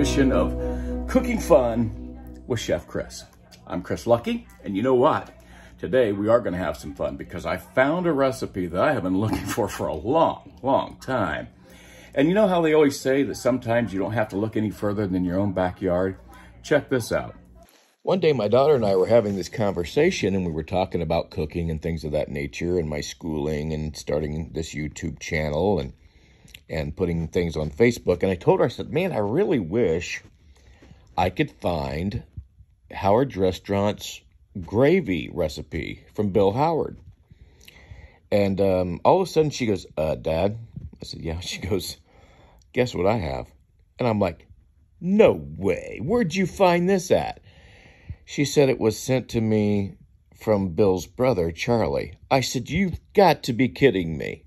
edition of Cooking Fun with Chef Chris. I'm Chris Luckey, and you know what? Today we are going to have some fun because I found a recipe that I have been looking for a long time. And you know how they always say that sometimes you don't have to look any further than your own backyard? Check this out. One day my daughter and I were having this conversation, and we were talking about cooking and things of that nature, and my schooling and starting this YouTube channel and putting things on Facebook. And I told her, I said, man, I really wish I could find Howard's Restaurant's gravy recipe from Bill Howard. And all of a sudden she goes, Dad? I said, yeah. She goes, guess what I have? And I'm like, no way. Where'd you find this at? She said it was sent to me from Bill's brother, Charlie. I said, you've got to be kidding me.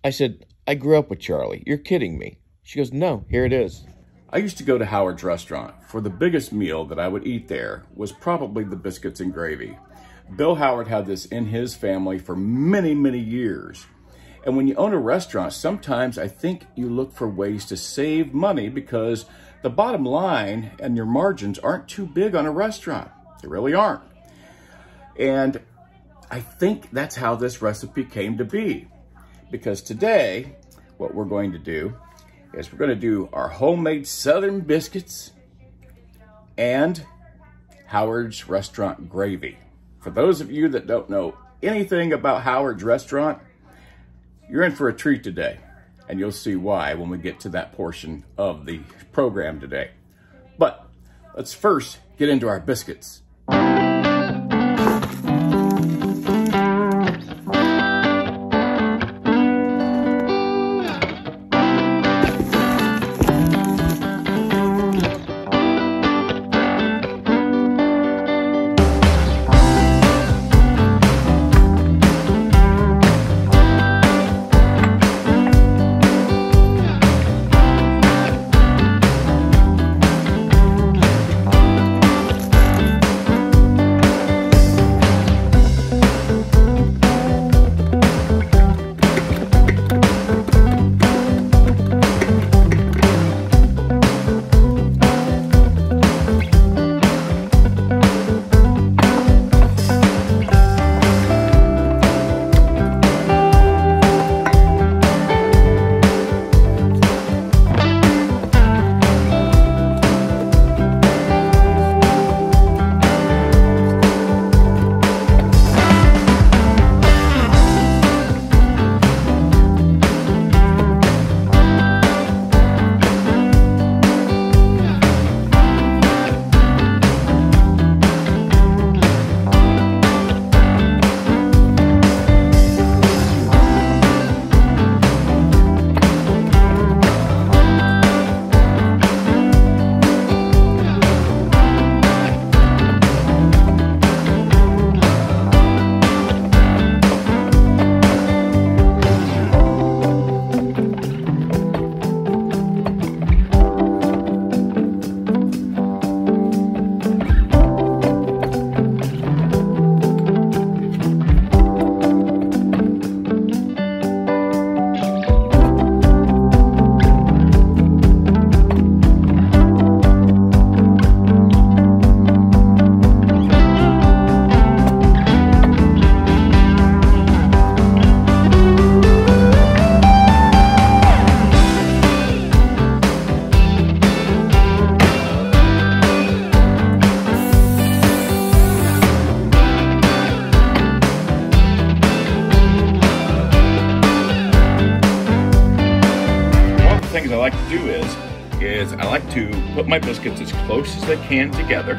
I said, I grew up with Charlie. You're kidding me. She goes, no, here it is. I used to go to Howard's Restaurant. For the biggest meal that I would eat there was probably the biscuits and gravy. Bill Howard had this in his family for many years. And when you own a restaurant, sometimes I think you look for ways to save money because the bottom line and your margins aren't too big on a restaurant. They really aren't. And I think that's how this recipe came to be. Because today, what we're going to do is we're going to do our homemade Southern biscuits and Howard's Restaurant gravy. For those of you that don't know anything about Howard's Restaurant, you're in for a treat today. And you'll see why when we get to that portion of the program today. But let's first get into our biscuits. Things I like to do is I like to put my biscuits as close as I can together.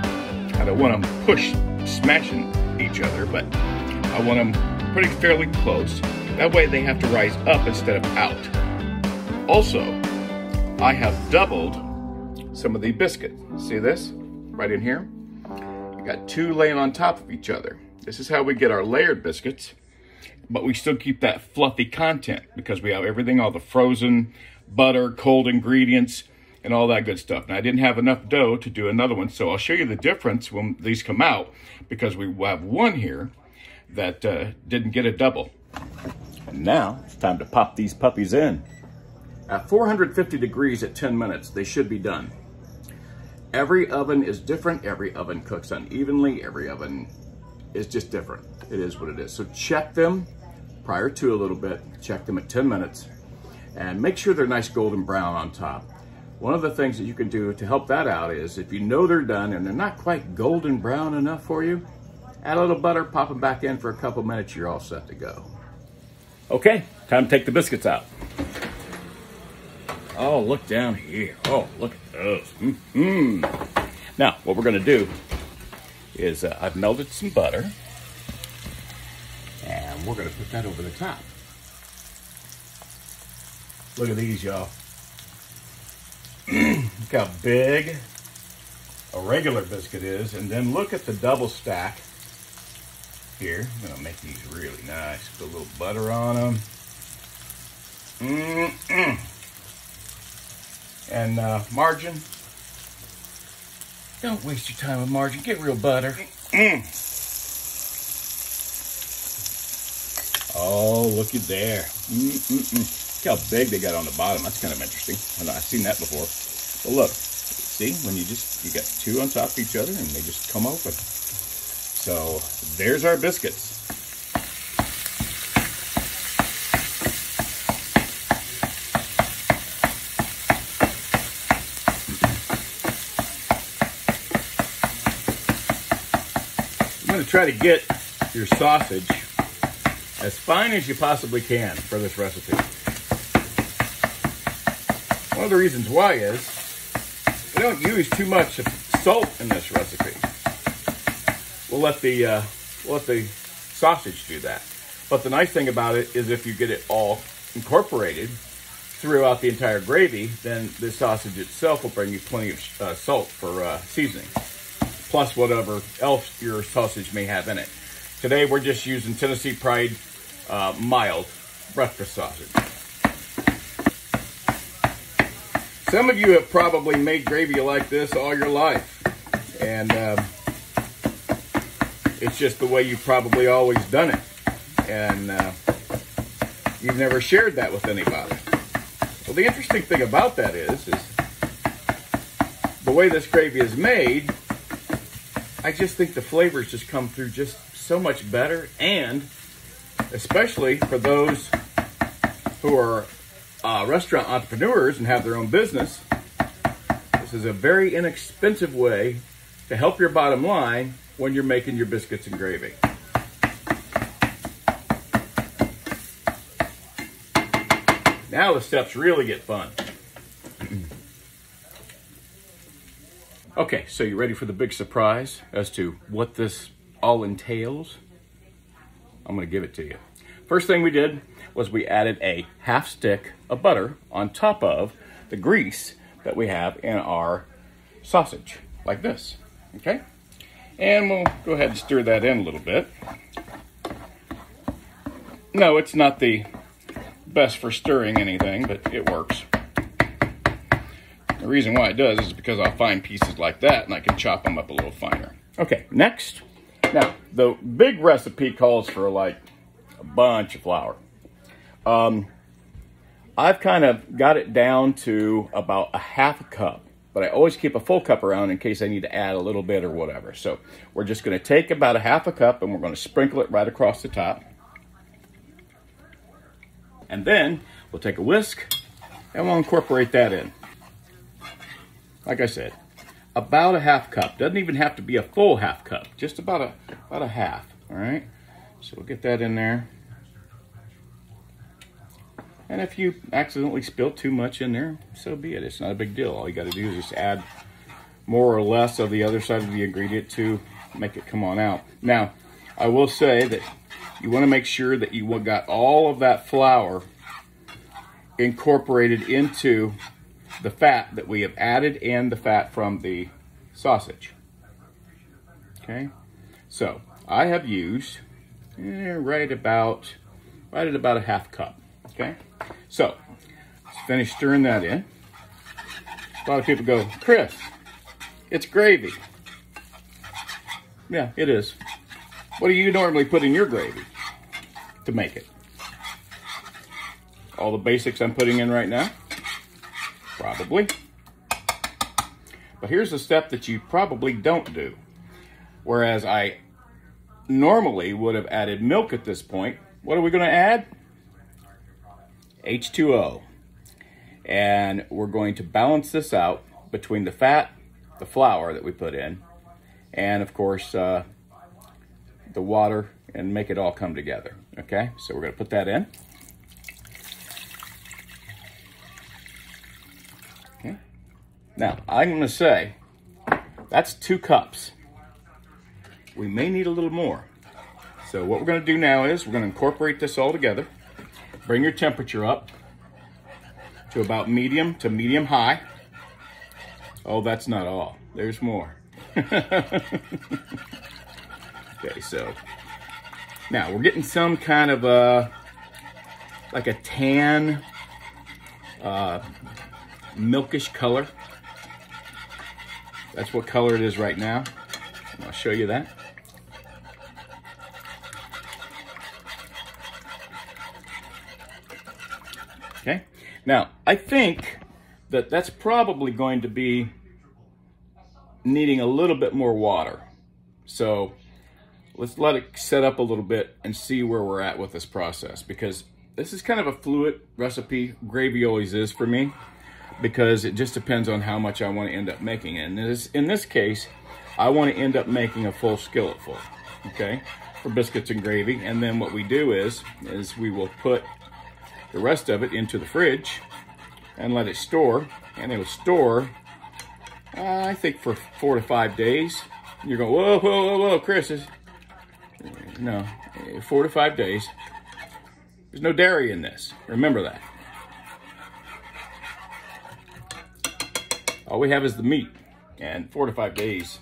I don't want them smashing each other, but I want them pretty fairly close. That way they have to rise up instead of out. Also, I have doubled some of the biscuits. See this right in here? I got two laying on top of each other. This is how we get our layered biscuits, but we still keep that fluffy content because we have everything, all the frozen butter, cold ingredients, and all that good stuff. Now, I didn't have enough dough to do another one, so I'll show you the difference when these come out, because we have one here that didn't get a double. And now it's time to pop these puppies in. At 450 degrees at 10 minutes, they should be done. Every oven is different. Every oven cooks unevenly. Every oven is just different. It is what it is. So check them prior to a little bit. Check them at 10 minutes and make sure they're nice golden brown on top. One of the things that you can do to help that out is if you know they're done and they're not quite golden brown enough for you, add a little butter, pop them back in for a couple minutes, you're all set to go. Okay, time to take the biscuits out. Oh, look down here. Oh, look at those. Now, what we're gonna do is I've melted some butter and we're gonna put that over the top. Look at these, y'all. Look how big a regular biscuit is, and then look at the double stack here. I'm gonna make these really nice. Put a little butter on them. And margarine. Don't waste your time with margarine. Get real butter. Oh, looky there. Look how big they got on the bottom. That's kind of interesting. I know I've seen that before. But look, see, when you got two on top of each other and they just come open. So there's our biscuits. I'm going to try to get your sausage as fine as you possibly can for this recipe. One of the reasons why is we don't use too much salt in this recipe. We'll let the sausage do that. But the nice thing about it is if you get it all incorporated throughout the entire gravy, then the sausage itself will bring you plenty of salt for seasoning, plus whatever else your sausage may have in it. Today we're just using Tennessee Pride mild breakfast sausage. Some of you have probably made gravy like this all your life, and it's just the way you've probably always done it, and you've never shared that with anybody. Well, the interesting thing about that is the way this gravy is made, I just think the flavors just come through just so much better, and especially for those who are restaurant entrepreneurs and have their own business, this is a very inexpensive way to help your bottom line when you're making your biscuits and gravy. Now the steps really get fun. Okay, so you ready for the big surprise as to what this all entails? I'm going to give it to you. First thing we did was we added a half stick of butter on top of the grease that we have in our sausage, like this, okay? And we'll go ahead and stir that in a little bit. No, it's not the best for stirring anything, but it works. The reason why it does is because I'll find pieces like that and I can chop them up a little finer. Okay, next. Now, the big recipe calls for like a bunch of flour. I've kind of got it down to about a half a cup, but I always keep a full cup around in case I need to add a little bit or whatever. So we're just going to take about a half a cup and we're going to sprinkle it right across the top. And then we'll take a whisk and we'll incorporate that in. Like I said, about a half cup. Doesn't even have to be a full half cup, just about a half, all right? So we'll get that in there. And if you accidentally spill too much in there, so be it. It's not a big deal. All you got to do is just add more or less of the other side of the ingredient to make it come on out. Now, I will say that you want to make sure that you got all of that flour incorporated into the fat that we have added and the fat from the sausage. Okay, so I have used right about a half cup. Okay, so let's finish stirring that in. A lot of people go, Chris, it's gravy. Yeah, it is. What do you normally put in your gravy to make it? All the basics I'm putting in right now? Probably. But here's the step that you probably don't do. Whereas I normally would have added milk at this point, what are we going to add? H2O. And we're going to balance this out between the fat, the flour that we put in, and of course the water, and make it all come together. Okay, so we're going to put that in. Okay. Now I'm going to say that's 2 cups. We may need a little more. So what we're going to do now is we're going to incorporate this all together. Bring your temperature up to about medium to medium high. Oh, that's not all. There's more. Okay, so now we're getting some kind of like a tan, milkish color. That's what color it is right now. And I'll show you that. Okay, now I think that that's probably going to be needing a little bit more water. So let's let it set up a little bit and see where we're at with this process, because this is kind of a fluid recipe. Gravy always is for me, because it just depends on how much I want to end up making. And in this case, I want to end up making a full skillet full, okay, for biscuits and gravy. And then what we do is we will put the rest of it into the fridge and let it store, and it'll store, I think, for 4 to 5 days. You're going, whoa, whoa, whoa, whoa, Chris, no, 4 to 5 days. There's no dairy in this, remember that. All we have is the meat, and 4 to 5 days,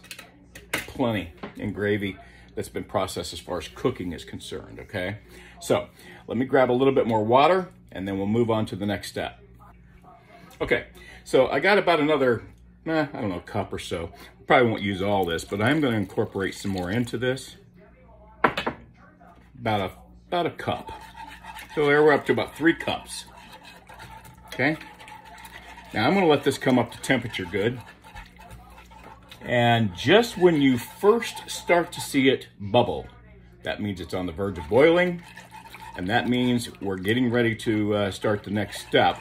plenty in gravy that's been processed as far as cooking is concerned, okay? So let me grab a little bit more water, and then we'll move on to the next step. Okay, so I got about another, I don't know, cup or so. Probably won't use all this, but I'm going to incorporate some more into this. About a cup. So there we're up to about 3 cups. Okay. Now I'm going to let this come up to temperature good. And just when you first start to see it bubble, that means it's on the verge of boiling. And that means we're getting ready to start the next step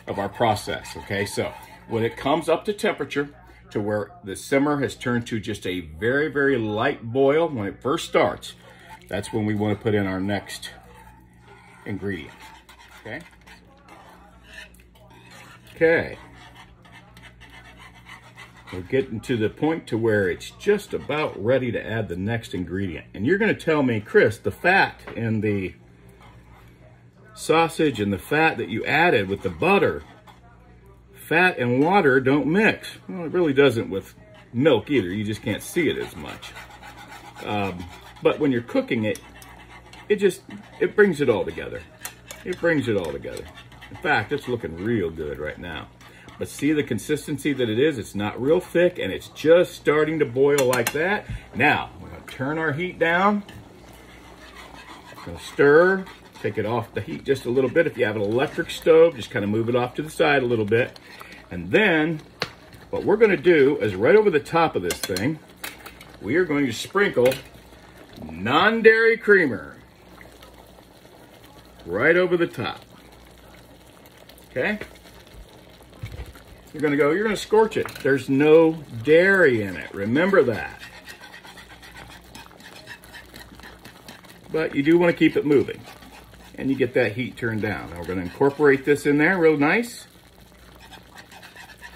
of our process. Okay, so when it comes up to temperature to where the simmer has turned to just a very, very light boil, when it first starts, that's when we want to put in our next ingredient. Okay. Okay. We're getting to the point to where it's just about ready to add the next ingredient. And you're going to tell me, Chris, the fat in the sausage and the fat that you added with the butter, fat and water don't mix. Well, it really doesn't with milk either. You just can't see it as much. But when you're cooking it, it brings it all together. It brings it all together. In fact, it's looking real good right now. But see the consistency that it is? It's not real thick, and it's just starting to boil like that. Now, we're going to turn our heat down. Going to stir. Take it off the heat just a little bit. If you have an electric stove, just kind of move it off to the side a little bit. And then what we're going to do is right over the top of this thing, we are going to sprinkle non-dairy creamer right over the top. Okay? You're going to scorch it. There's no dairy in it. Remember that. But you do want to keep it moving. And you get that heat turned down. Now we're going to incorporate this in there real nice.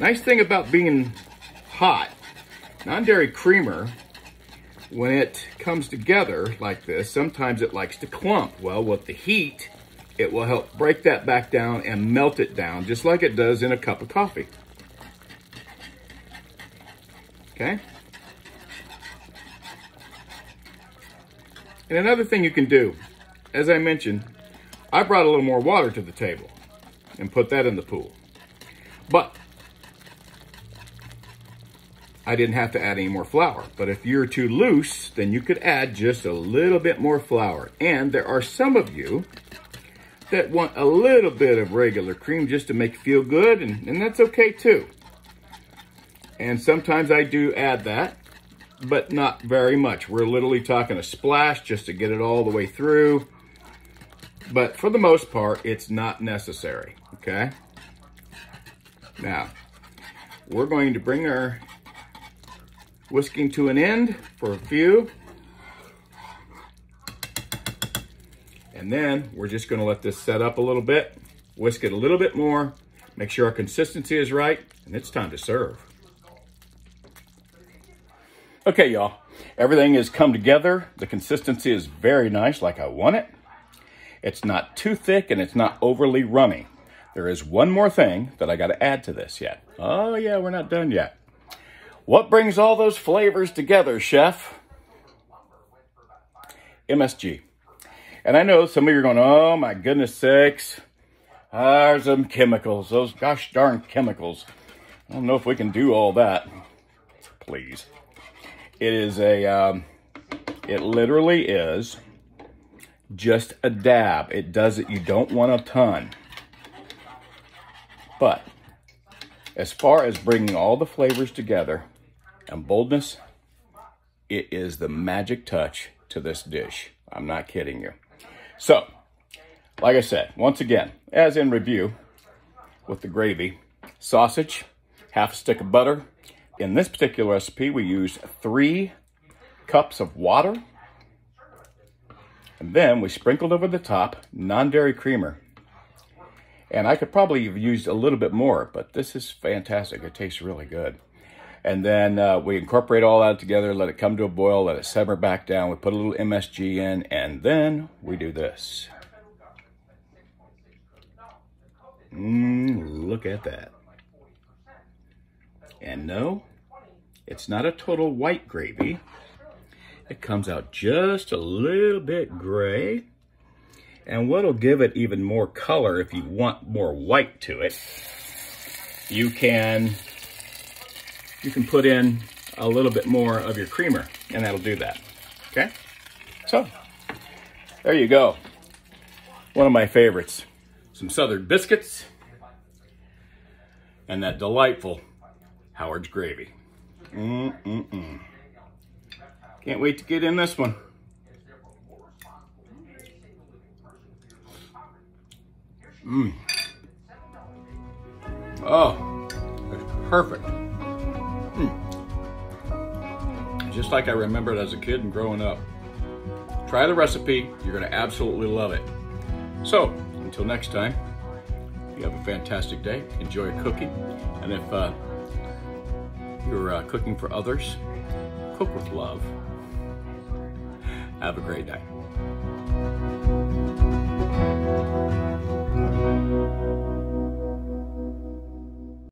Nice thing about being hot, non-dairy creamer, when it comes together like this, sometimes it likes to clump. Well, with the heat, it will help break that back down and melt it down, just like it does in a cup of coffee. Okay? And another thing you can do, as I mentioned, I brought a little more water to the table and put that in the pool. But I didn't have to add any more flour. But if you're too loose, then you could add just a little bit more flour. And there are some of you that want a little bit of regular cream just to make you feel good, and that's okay too. And sometimes I do add that, but not very much. We're literally talking a splash just to get it all the way through. But for the most part, it's not necessary, okay? Now, we're going to bring our whisking to an end for a few. And then we're just gonna let this set up a little bit, whisk it a little bit more, make sure our consistency is right, and it's time to serve. Okay, y'all, everything has come together. The consistency is very nice, like I want it. It's not too thick and it's not overly runny. There is one more thing that I gotta add to this yet. Oh yeah, we're not done yet. What brings all those flavors together, chef? MSG. And I know some of you are going, oh my goodness sakes, there's some chemicals, those gosh darn chemicals. I don't know if we can do all that. Please. It is it literally is just a dab. It does it, you don't want a ton. But as far as bringing all the flavors together and boldness, it is the magic touch to this dish. I'm not kidding you. So, like I said, once again, as in review with the gravy, sausage, half a stick of butter. In this particular recipe, we used 3 cups of water. And then we sprinkled over the top non-dairy creamer. And I could probably have used a little bit more, but this is fantastic. It tastes really good. And then we incorporate all that together, let it come to a boil, let it simmer back down. We put a little MSG in, and then we do this. Look at that. And no, it's not a total white gravy. It comes out just a little bit gray. And what'll give it even more color, if you want more white to it, you can put in a little bit more of your creamer, and that'll do that, okay? So, there you go. One of my favorites. Some Southern biscuits, and that delightful Howard's gravy. Can't wait to get in this one. Oh, it's perfect. Just like I remembered as a kid and growing up. Try the recipe, you're gonna absolutely love it. So, until next time, you have a fantastic day, enjoy cooking, and if you're cooking for others, cook with love. Have a great day.